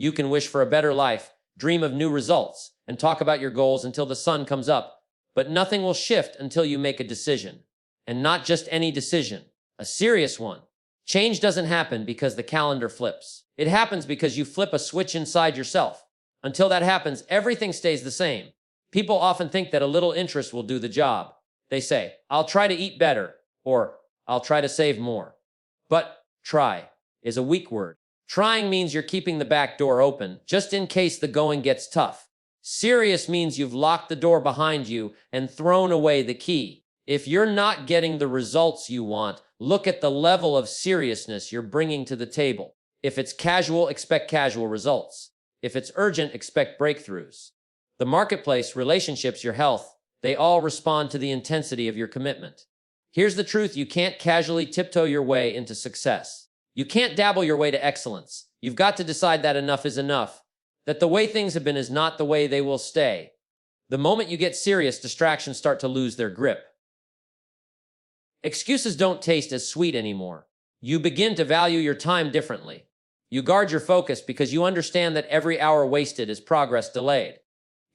You can wish for a better life, dream of new results, and talk about your goals until the sun comes up, but nothing will shift until you make a decision. And not just any decision, a serious one. Change doesn't happen because the calendar flips. It happens because you flip a switch inside yourself. Until that happens, everything stays the same. People often think that a little interest will do the job. They say, I'll try to eat better, or I'll try to save more. But try is a weak word. Trying means you're keeping the back door open, just in case the going gets tough. Serious means you've locked the door behind you and thrown away the key. If you're not getting the results you want, look at the level of seriousness you're bringing to the table. If it's casual, expect casual results. If it's urgent, expect breakthroughs. The marketplace, relationships, your health, they all respond to the intensity of your commitment. Here's the truth: you can't casually tiptoe your way into success. You can't dabble your way to excellence. You've got to decide that enough is enough, that the way things have been is not the way they will stay. The moment you get serious, distractions start to lose their grip. Excuses don't taste as sweet anymore. You begin to value your time differently. You guard your focus because you understand that every hour wasted is progress delayed.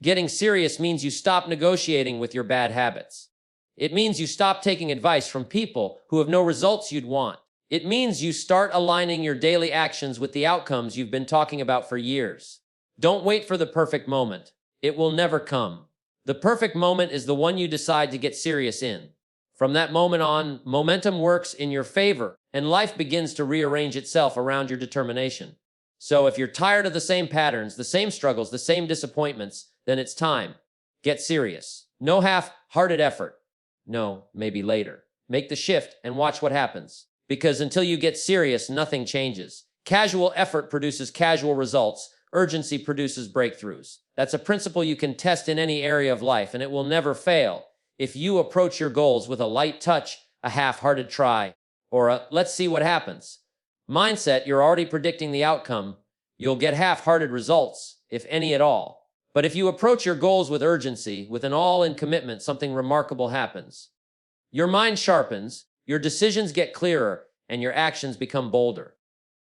Getting serious means you stop negotiating with your bad habits. It means you stop taking advice from people who have no results you'd want. It means you start aligning your daily actions with the outcomes you've been talking about for years. Don't wait for the perfect moment. It will never come. The perfect moment is the one you decide to get serious in. From that moment on, momentum works in your favor, and life begins to rearrange itself around your determination. So if you're tired of the same patterns, the same struggles, the same disappointments, then it's time. Get serious. No half-hearted effort. No, maybe later. Make the shift and watch what happens. Because until you get serious, nothing changes. Casual effort produces casual results. Urgency produces breakthroughs. That's a principle you can test in any area of life, and it will never fail. If you approach your goals with a light touch, a half-hearted try, or a let's see what happens mindset, you're already predicting the outcome. You'll get half-hearted results, if any at all. But if you approach your goals with urgency, with an all-in commitment, something remarkable happens. Your mind sharpens, your decisions get clearer, and your actions become bolder.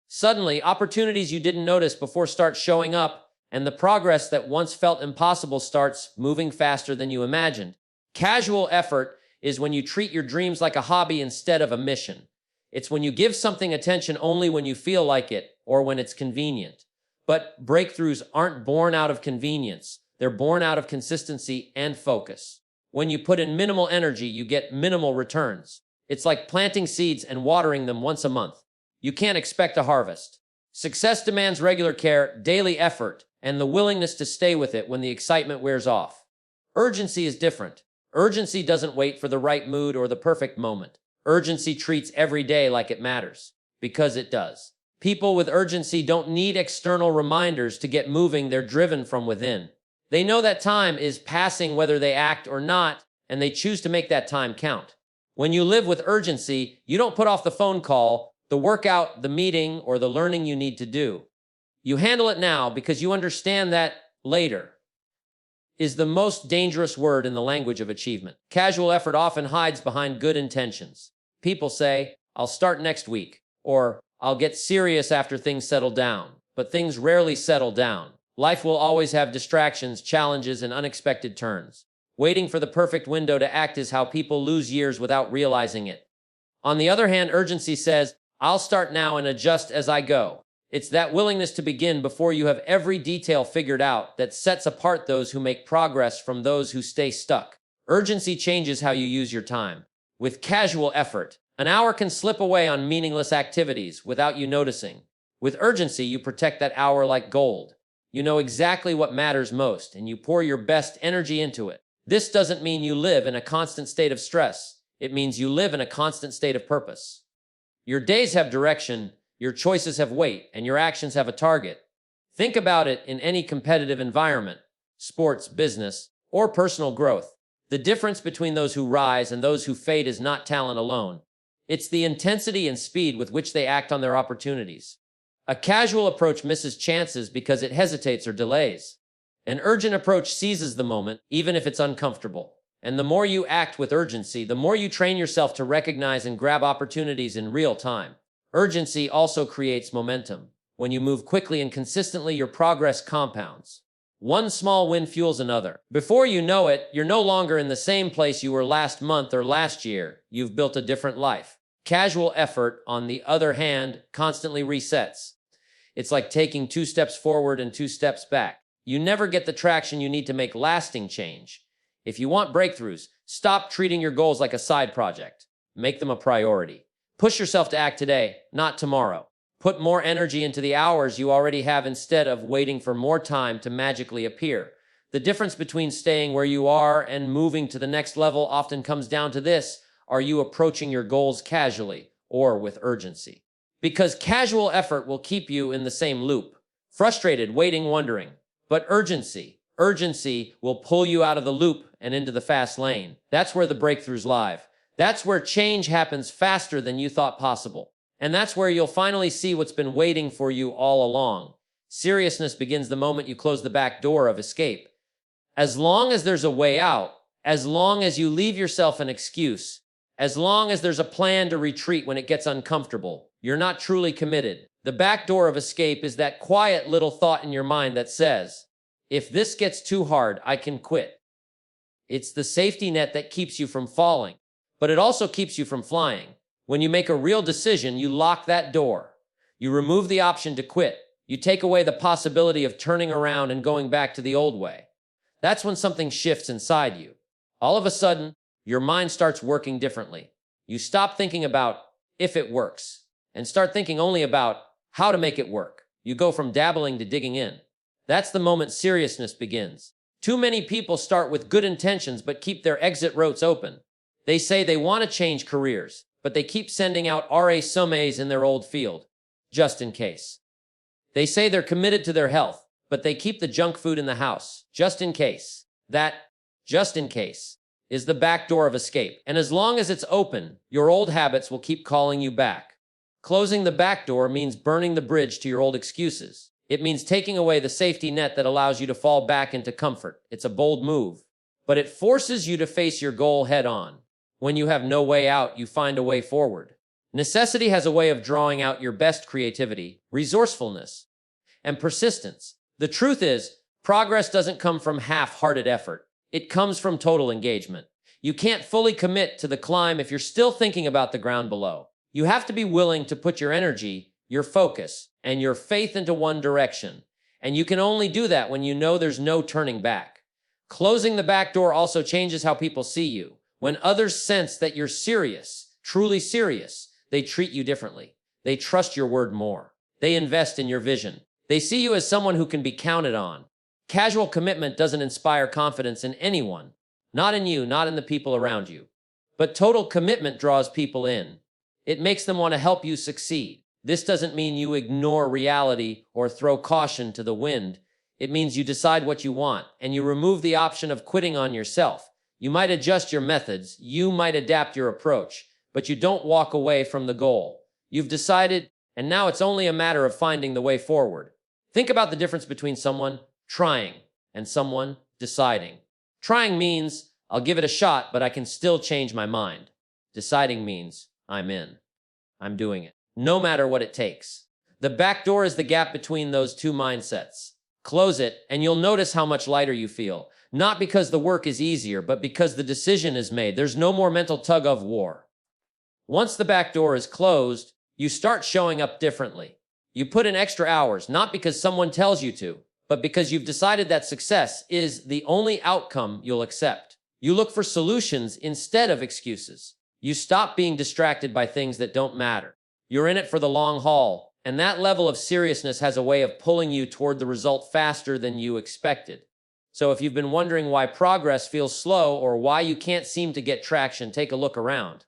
Suddenly, opportunities you didn't notice before start showing up, and the progress that once felt impossible starts moving faster than you imagined. Casual effort is when you treat your dreams like a hobby instead of a mission. It's when you give something attention only when you feel like it or when it's convenient. But breakthroughs aren't born out of convenience. They're born out of consistency and focus. When you put in minimal energy, you get minimal returns. It's like planting seeds and watering them once a month. You can't expect a harvest. Success demands regular care, daily effort, and the willingness to stay with it when the excitement wears off. Urgency is different. Urgency doesn't wait for the right mood or the perfect moment. Urgency treats every day like it matters, because it does. People with urgency don't need external reminders to get moving. They're driven from within. They know that time is passing whether they act or not, and they choose to make that time count. When you live with urgency, you don't put off the phone call, the workout, the meeting, or the learning you need to do. You handle it now because you understand that later is the most dangerous word in the language of achievement. Casual effort often hides behind good intentions. People say, I'll start next week, or I'll get serious after things settle down. But things rarely settle down. Life will always have distractions, challenges, and unexpected turns. Waiting for the perfect window to act is how people lose years without realizing it. On the other hand, urgency says, I'll start now and adjust as I go. It's that willingness to begin before you have every detail figured out that sets apart those who make progress from those who stay stuck. Urgency changes how you use your time. With casual effort, an hour can slip away on meaningless activities without you noticing. With urgency, you protect that hour like gold. You know exactly what matters most, and you pour your best energy into it. This doesn't mean you live in a constant state of stress. It means you live in a constant state of purpose. Your days have direction, your choices have weight, and your actions have a target. Think about it in any competitive environment, sports, business, or personal growth. The difference between those who rise and those who fade is not talent alone. It's the intensity and speed with which they act on their opportunities. A casual approach misses chances because it hesitates or delays. An urgent approach seizes the moment, even if it's uncomfortable. And the more you act with urgency, the more you train yourself to recognize and grab opportunities in real time. Urgency also creates momentum. When you move quickly and consistently, your progress compounds. One small win fuels another. Before you know it, you're no longer in the same place you were last month or last year. You've built a different life. Casual effort, on the other hand, constantly resets. It's like taking 2 steps forward and 2 steps back. You never get the traction you need to make lasting change. If you want breakthroughs, stop treating your goals like a side project. Make them a priority. Push yourself to act today, not tomorrow. Put more energy into the hours you already have instead of waiting for more time to magically appear. The difference between staying where you are and moving to the next level often comes down to this: are you approaching your goals casually or with urgency? Because casual effort will keep you in the same loop, frustrated, waiting, wondering. But urgency will pull you out of the loop and into the fast lane. That's where the breakthroughs live. That's where change happens faster than you thought possible. And that's where you'll finally see what's been waiting for you all along. Seriousness begins the moment you close the back door of escape. As long as there's a way out, as long as you leave yourself an excuse, as long as there's a plan to retreat when it gets uncomfortable, you're not truly committed. The back door of escape is that quiet little thought in your mind that says, if this gets too hard, I can quit. It's the safety net that keeps you from falling, but it also keeps you from flying. When you make a real decision, you lock that door. You remove the option to quit. You take away the possibility of turning around and going back to the old way. That's when something shifts inside you. All of a sudden, your mind starts working differently. You stop thinking about if it works and start thinking only about how to make it work. You go from dabbling to digging in. That's the moment seriousness begins. Too many people start with good intentions but keep their exit routes open. They say they want to change careers, but they keep sending out resumes in their old field, just in case. They say they're committed to their health, but they keep the junk food in the house, just in case. That, just in case, is the back door of escape. And as long as it's open, your old habits will keep calling you back. Closing the back door means burning the bridge to your old excuses. It means taking away the safety net that allows you to fall back into comfort. It's a bold move, but it forces you to face your goal head on. When you have no way out, you find a way forward. Necessity has a way of drawing out your best creativity, resourcefulness, and persistence. The truth is, progress doesn't come from half-hearted effort. It comes from total engagement. You can't fully commit to the climb if you're still thinking about the ground below. You have to be willing to put your energy, your focus, and your faith into one direction. And you can only do that when you know there's no turning back. Closing the back door also changes how people see you. When others sense that you're serious, truly serious, they treat you differently. They trust your word more. They invest in your vision. They see you as someone who can be counted on. Casual commitment doesn't inspire confidence in anyone. Not in you, not in the people around you. But total commitment draws people in. It makes them want to help you succeed. This doesn't mean you ignore reality or throw caution to the wind. It means you decide what you want, and you remove the option of quitting on yourself. You might adjust your methods, you might adapt your approach, but you don't walk away from the goal. You've decided, and now it's only a matter of finding the way forward. Think about the difference between someone trying and someone deciding. Trying means, I'll give it a shot, but I can still change my mind. Deciding means, I'm in. I'm doing it, no matter what it takes. The back door is the gap between those two mindsets. Close it, and you'll notice how much lighter you feel. Not because the work is easier, but because the decision is made. There's no more mental tug of war. Once the back door is closed, you start showing up differently. You put in extra hours, not because someone tells you to, but because you've decided that success is the only outcome you'll accept. You look for solutions instead of excuses. You stop being distracted by things that don't matter. You're in it for the long haul, and that level of seriousness has a way of pulling you toward the result faster than you expected. So if you've been wondering why progress feels slow or why you can't seem to get traction, take a look around.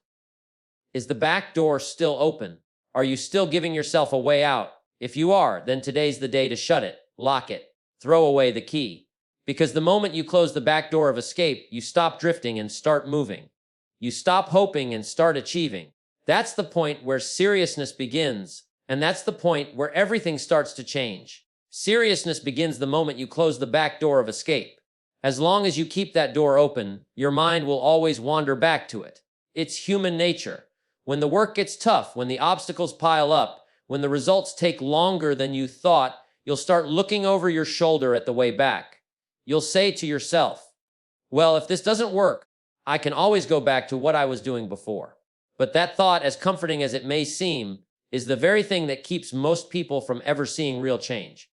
Is the back door still open? Are you still giving yourself a way out? If you are, then today's the day to shut it, lock it, throw away the key. Because the moment you close the back door of escape, you stop drifting and start moving. You stop hoping and start achieving. That's the point where seriousness begins, and that's the point where everything starts to change. Seriousness begins the moment you close the back door of escape. As long as you keep that door open, your mind will always wander back to it. It's human nature. When the work gets tough, when the obstacles pile up, When the results take longer than you thought, you'll start looking over your shoulder at the way back. You'll say to yourself, well, if this doesn't work, I can always go back to what I was doing before. But that thought, as comforting as it may seem, is the very thing that keeps most people from ever seeing real change.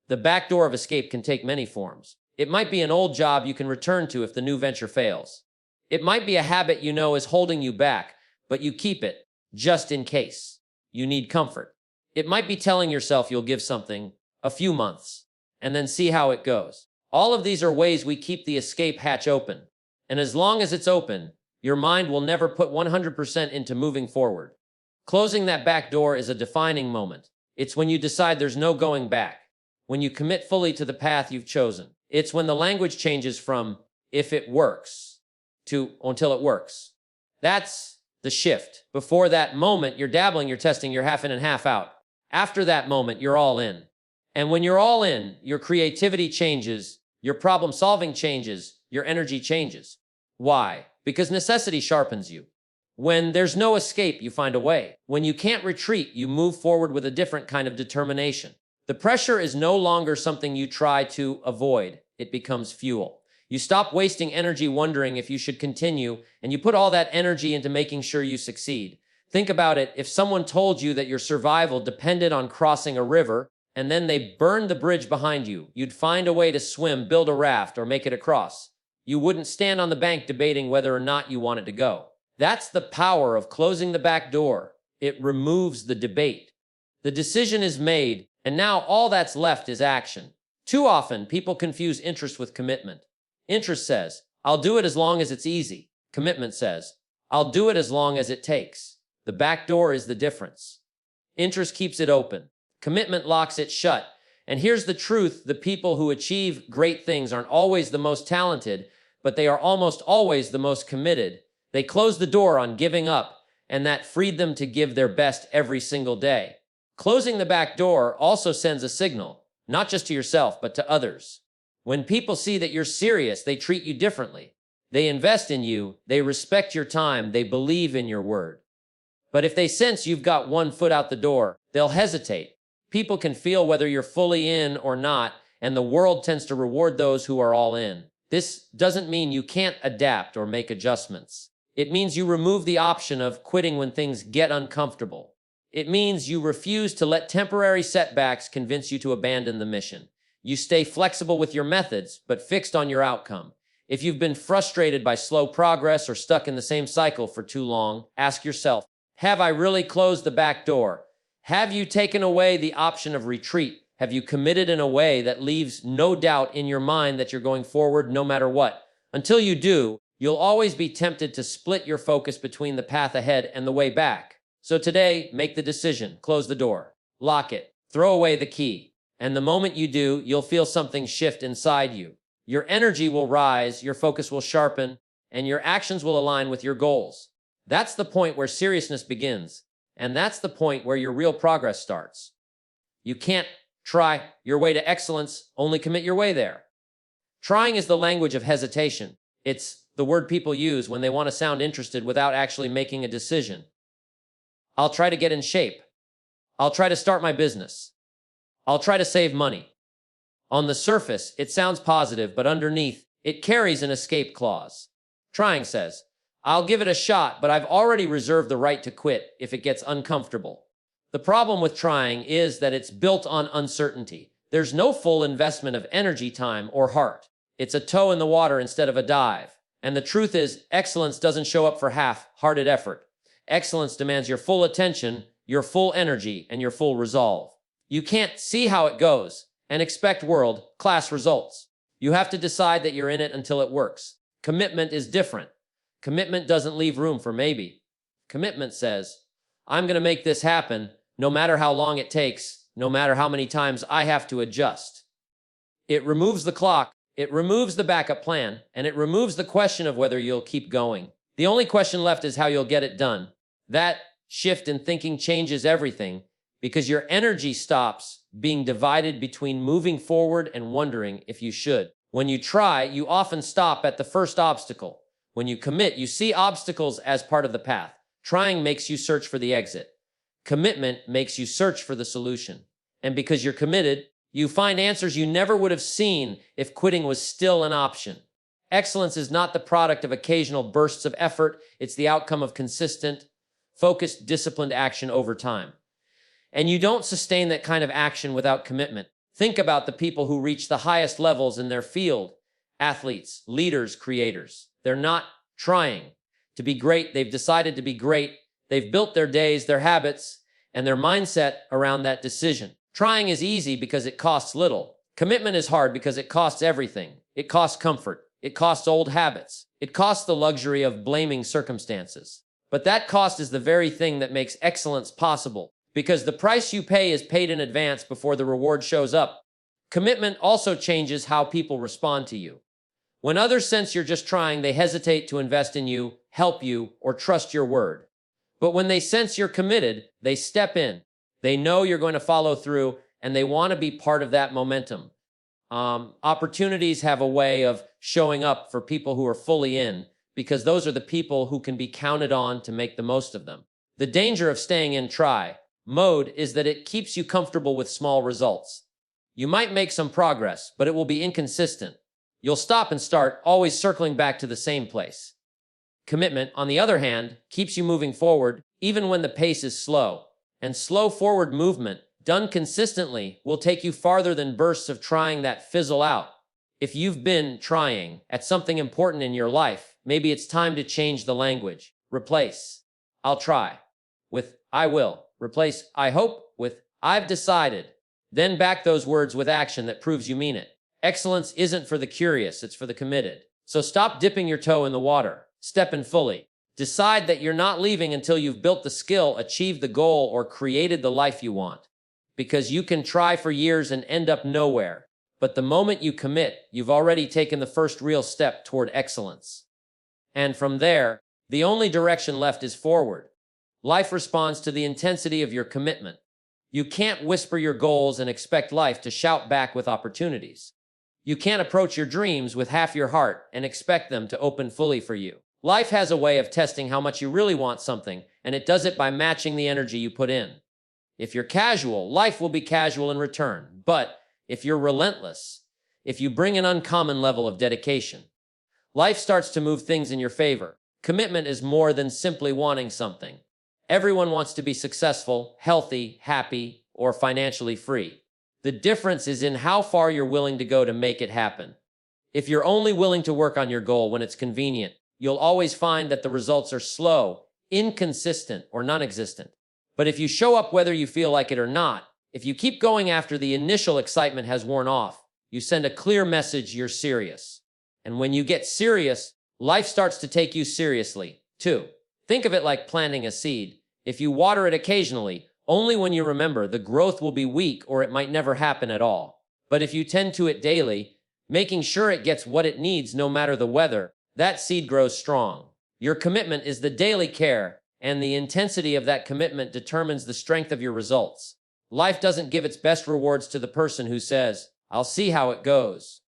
The back door of escape can take many forms. It might be an old job you can return to if the new venture fails. It might be a habit you know is holding you back, but you keep it just in case you need comfort. It might be telling yourself you'll give something a few months and then see how it goes. All of these are ways we keep the escape hatch open. And as long as it's open, your mind will never put 100% into moving forward. Closing that back door is a defining moment. It's when you decide there's no going back. When you commit fully to the path you've chosen. It's when the language changes from if it works to until it works. That's the shift. Before that moment, you're dabbling, you're testing, you're half in and half out. After that moment, you're all in. And when you're all in, your creativity changes, your problem solving changes, your energy changes. Why? Because necessity sharpens you. When there's no escape, you find a way. When you can't retreat, you move forward with a different kind of determination. The pressure is no longer something you try to avoid. It becomes fuel. You stop wasting energy wondering if you should continue, and you put all that energy into making sure you succeed. Think about it. If someone told you that your survival depended on crossing a river, and then they burned the bridge behind you, you'd find a way to swim, build a raft, or make it across. You wouldn't stand on the bank debating whether or not you wanted to go. That's the power of closing the back door. It removes the debate. The decision is made, and now all that's left is action. Too often, people confuse interest with commitment. Interest says, I'll do it as long as it's easy. Commitment says, I'll do it as long as it takes. The back door is the difference. Interest keeps it open. Commitment locks it shut. And here's the truth. The people who achieve great things aren't always the most talented, but they are almost always the most committed. They closed the door on giving up, and that freed them to give their best every single day. Closing the back door also sends a signal, not just to yourself, but to others. When people see that you're serious, they treat you differently. They invest in you, they respect your time, they believe in your word. But if they sense you've got one foot out the door, they'll hesitate. People can feel whether you're fully in or not, and the world tends to reward those who are all in. This doesn't mean you can't adapt or make adjustments. It means you remove the option of quitting when things get uncomfortable. It means you refuse to let temporary setbacks convince you to abandon the mission. You stay flexible with your methods, but fixed on your outcome. If you've been frustrated by slow progress or stuck in the same cycle for too long, ask yourself, have I really closed the back door? Have you taken away the option of retreat? Have you committed in a way that leaves no doubt in your mind that you're going forward no matter what? Until you do, you'll always be tempted to split your focus between the path ahead and the way back. So today, make the decision. Close the door. Lock it. Throw away the key. And the moment you do, you'll feel something shift inside you. Your energy will rise, your focus will sharpen, and your actions will align with your goals. That's the point where seriousness begins. And that's the point where your real progress starts. You can't try your way to excellence, only commit your way there. Trying is the language of hesitation. It's the word people use when they want to sound interested without actually making a decision. I'll try to get in shape. I'll try to start my business. I'll try to save money. On the surface, it sounds positive, but underneath, it carries an escape clause. Trying says, I'll give it a shot, but I've already reserved the right to quit if it gets uncomfortable. The problem with trying is that it's built on uncertainty. There's no full investment of energy, time, or heart. It's a toe in the water instead of a dive. And the truth is, excellence doesn't show up for half-hearted effort. Excellence demands your full attention, your full energy, and your full resolve. You can't see how it goes and expect world-class results. You have to decide that you're in it until it works. Commitment is different. Commitment doesn't leave room for maybe. Commitment says, I'm going to make this happen no matter how long it takes, no matter how many times I have to adjust. It removes the clock, it removes the backup plan, and it removes the question of whether you'll keep going. The only question left is how you'll get it done. That shift in thinking changes everything because your energy stops being divided between moving forward and wondering if you should. When you try, you often stop at the first obstacle. When you commit, you see obstacles as part of the path. Trying makes you search for the exit. Commitment makes you search for the solution. And because you're committed, you find answers you never would have seen if quitting was still an option. Excellence is not the product of occasional bursts of effort. It's the outcome of consistent, focused, disciplined action over time. And you don't sustain that kind of action without commitment. Think about the people who reach the highest levels in their field. Athletes, leaders, creators. They're not trying to be great. They've decided to be great. They've built their days, their habits, and their mindset around that decision. Trying is easy because it costs little. Commitment is hard because it costs everything. It costs comfort. It costs old habits. It costs the luxury of blaming circumstances. But that cost is the very thing that makes excellence possible, because the price you pay is paid in advance before the reward shows up. Commitment also changes how people respond to you. When others sense you're just trying, they hesitate to invest in you, help you, or trust your word. But when they sense you're committed, they step in. They know you're going to follow through, and they want to be part of that momentum. Opportunities have a way of showing up for people who are fully in, because those are the people who can be counted on to make the most of them. The danger of staying in try mode is that it keeps you comfortable with small results. You might make some progress, but it will be inconsistent. You'll stop and start, always circling back to the same place. Commitment, on the other hand, keeps you moving forward, even when the pace is slow. And slow forward movement, done consistently, will take you farther than bursts of trying that fizzle out. If you've been trying at something important in your life, maybe it's time to change the language. Replace "I'll try" with "I will." Replace "I hope" with "I've decided." Then back those words with action that proves you mean it. Excellence isn't for the curious, it's for the committed. So stop dipping your toe in the water. Step in fully. Decide that you're not leaving until you've built the skill, achieved the goal, or created the life you want. Because you can try for years and end up nowhere. But the moment you commit, you've already taken the first real step toward excellence. And from there, the only direction left is forward. Life responds to the intensity of your commitment. You can't whisper your goals and expect life to shout back with opportunities. You can't approach your dreams with half your heart and expect them to open fully for you. Life has a way of testing how much you really want something, and it does it by matching the energy you put in. If you're casual, life will be casual in return. But if you're relentless, if you bring an uncommon level of dedication, life starts to move things in your favor. Commitment is more than simply wanting something. Everyone wants to be successful, healthy, happy, or financially free. The difference is in how far you're willing to go to make it happen. If you're only willing to work on your goal when it's convenient, you'll always find that the results are slow, inconsistent, or non-existent. But if you show up whether you feel like it or not, if you keep going after the initial excitement has worn off, you send a clear message you're serious. And when you get serious, life starts to take you seriously, too. Think of it like planting a seed. If you water it occasionally, only when you remember, the growth will be weak or it might never happen at all. But if you tend to it daily, making sure it gets what it needs no matter the weather, that seed grows strong. Your commitment is the daily care, and the intensity of that commitment determines the strength of your results. Life doesn't give its best rewards to the person who says, "I'll see how it goes."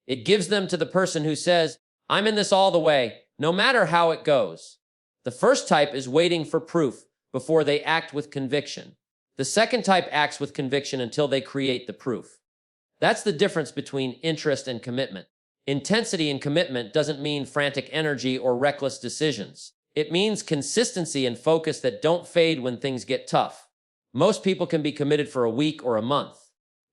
It gives them to the person who says, "I'm in this all the way, no matter how it goes." The first type is waiting for proof before they act with conviction. The second type acts with conviction until they create the proof. That's the difference between interest and commitment. Intensity and commitment doesn't mean frantic energy or reckless decisions. It means consistency and focus that don't fade when things get tough. Most people can be committed for a week or a month.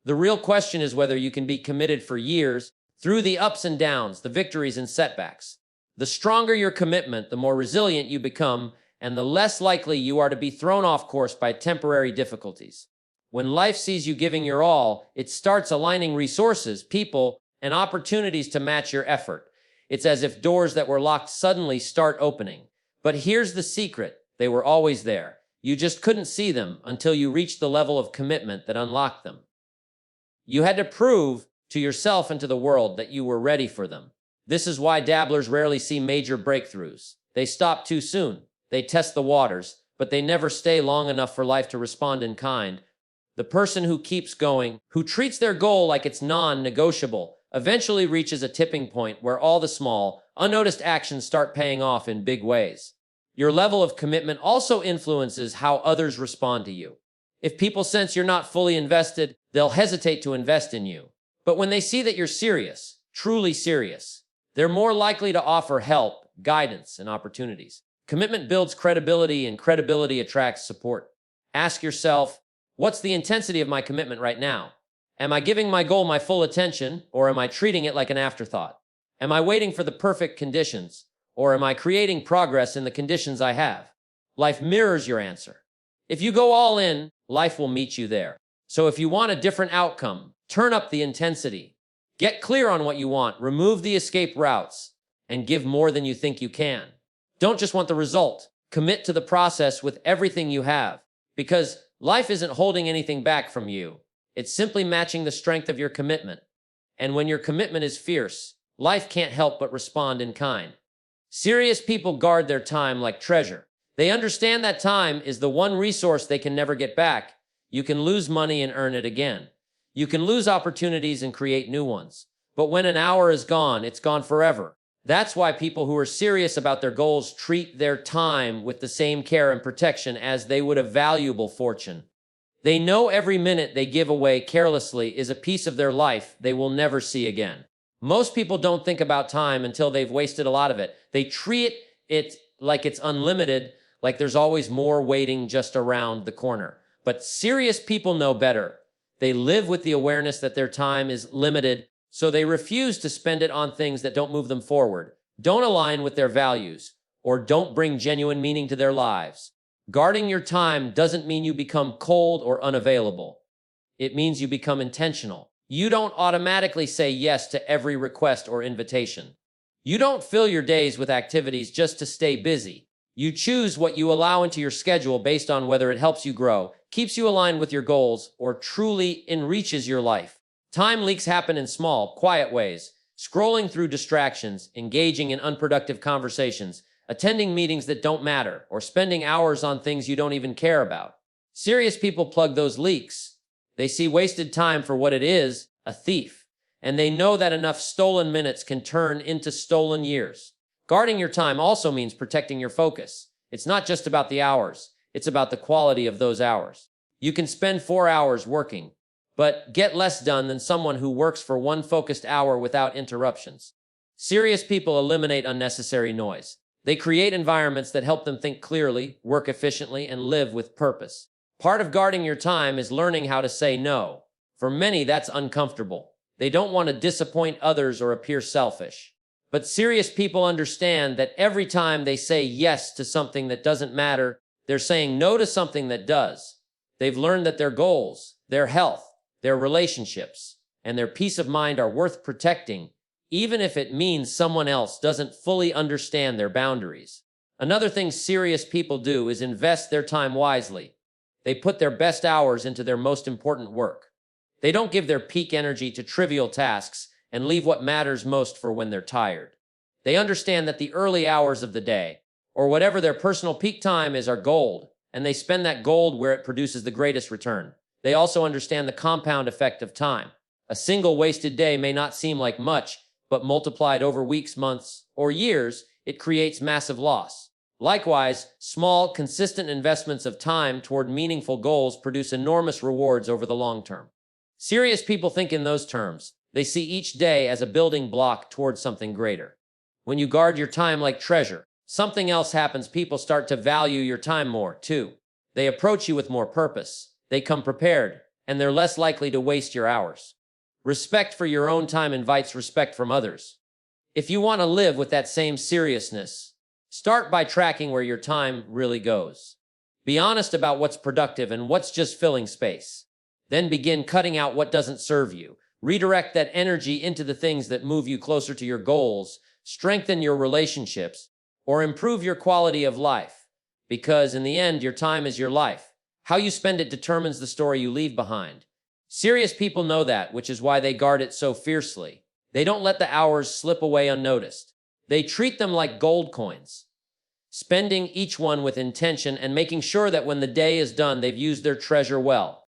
The real question is whether you can be committed for years, through the ups and downs, the victories and setbacks. The stronger your commitment, the more resilient you become, and the less likely you are to be thrown off course by temporary difficulties. When life sees you giving your all, it starts aligning resources, people, and opportunities to match your effort. It's as if doors that were locked suddenly start opening. But here's the secret. They were always there. You just couldn't see them until you reached the level of commitment that unlocked them. You had to prove to yourself and to the world that you were ready for them. This is why dabblers rarely see major breakthroughs. They stop too soon. They test the waters, but they never stay long enough for life to respond in kind. The person who keeps going, who treats their goal like it's non-negotiable, eventually reaches a tipping point where all the small, unnoticed actions start paying off in big ways. Your level of commitment also influences how others respond to you. If people sense you're not fully invested, they'll hesitate to invest in you. But when they see that you're serious, truly serious, they're more likely to offer help, guidance, and opportunities. Commitment builds credibility, and credibility attracts support. Ask yourself, what's the intensity of my commitment right now? Am I giving my goal my full attention, or am I treating it like an afterthought? Am I waiting for the perfect conditions, or am I creating progress in the conditions I have? Life mirrors your answer. If you go all in, life will meet you there. So if you want a different outcome, turn up the intensity. Get clear on what you want, remove the escape routes, and give more than you think you can. Don't just want the result. Commit to the process with everything you have, because life isn't holding anything back from you. It's simply matching the strength of your commitment. And when your commitment is fierce, life can't help but respond in kind. Serious people guard their time like treasure. They understand that time is the one resource they can never get back. You can lose money and earn it again. You can lose opportunities and create new ones. But when an hour is gone, it's gone forever. That's why people who are serious about their goals treat their time with the same care and protection as they would a valuable fortune. They know every minute they give away carelessly is a piece of their life they will never see again. Most people don't think about time until they've wasted a lot of it. They treat it like it's unlimited, like there's always more waiting just around the corner. But serious people know better. They live with the awareness that their time is limited, so they refuse to spend it on things that don't move them forward, don't align with their values, or don't bring genuine meaning to their lives. Guarding your time doesn't mean you become cold or unavailable. It means you become intentional. You don't automatically say yes to every request or invitation. You don't fill your days with activities just to stay busy. You choose what you allow into your schedule based on whether it helps you grow, keeps you aligned with your goals, or truly enriches your life. Time leaks happen in small, quiet ways. Scrolling through distractions, engaging in unproductive conversations, attending meetings that don't matter, or spending hours on things you don't even care about. Serious people plug those leaks. They see wasted time for what it is, a thief. And they know that enough stolen minutes can turn into stolen years. Guarding your time also means protecting your focus. It's not just about the hours. It's about the quality of those hours. You can spend 4 hours working, but get less done than someone who works for one focused hour without interruptions. Serious people eliminate unnecessary noise. They create environments that help them think clearly, work efficiently, and live with purpose. Part of guarding your time is learning how to say no. For many, that's uncomfortable. They don't want to disappoint others or appear selfish. But serious people understand that every time they say yes to something that doesn't matter, they're saying no to something that does. They've learned that their goals, their health, their relationships, and their peace of mind are worth protecting, even if it means someone else doesn't fully understand their boundaries. Another thing serious people do is invest their time wisely. They put their best hours into their most important work. They don't give their peak energy to trivial tasks and leave what matters most for when they're tired. They understand that the early hours of the day, or whatever their personal peak time is, are gold, and they spend that gold where it produces the greatest return. They also understand the compound effect of time. A single wasted day may not seem like much, but multiplied over weeks, months, or years, it creates massive loss. Likewise, small, consistent investments of time toward meaningful goals produce enormous rewards over the long term. Serious people think in those terms. They see each day as a building block towards something greater. When you guard your time like treasure, something else happens. People start to value your time more, too. They approach you with more purpose. They come prepared, and they're less likely to waste your hours. Respect for your own time invites respect from others. If you want to live with that same seriousness, start by tracking where your time really goes. Be honest about what's productive and what's just filling space. Then begin cutting out what doesn't serve you. Redirect that energy into the things that move you closer to your goals, strengthen your relationships, or improve your quality of life. Because in the end, your time is your life. How you spend it determines the story you leave behind. Serious people know that, which is why they guard it so fiercely. They don't let the hours slip away unnoticed. They treat them like gold coins, spending each one with intention and making sure that when the day is done, they've used their treasure well.